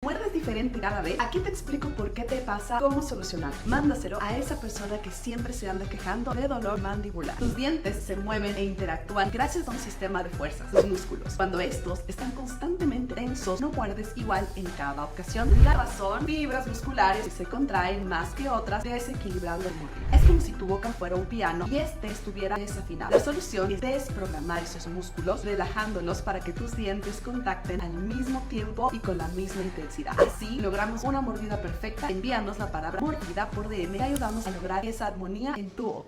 ¿Muerdes diferente cada vez? Aquí te explico por qué te pasa, cómo solucionar. Mándaselo a esa persona que siempre se anda quejando de dolor mandibular. Tus dientes se mueven e interactúan gracias a un sistema de fuerzas, los músculos. Cuando estos están constantemente tensos, no muerdes igual en cada ocasión. La razón, fibras musculares que se contraen más que otras, desequilibrando el músculo. Es como si tu boca fuera un piano y este estuviera desafinado. La solución es desprogramar esos músculos, relajándolos para que tus dientes contacten al mismo tiempo y con la misma intensidad. Así logramos una mordida perfecta. Envíanos la palabra mordida por DM y ayudamos a lograr esa armonía en tu boca.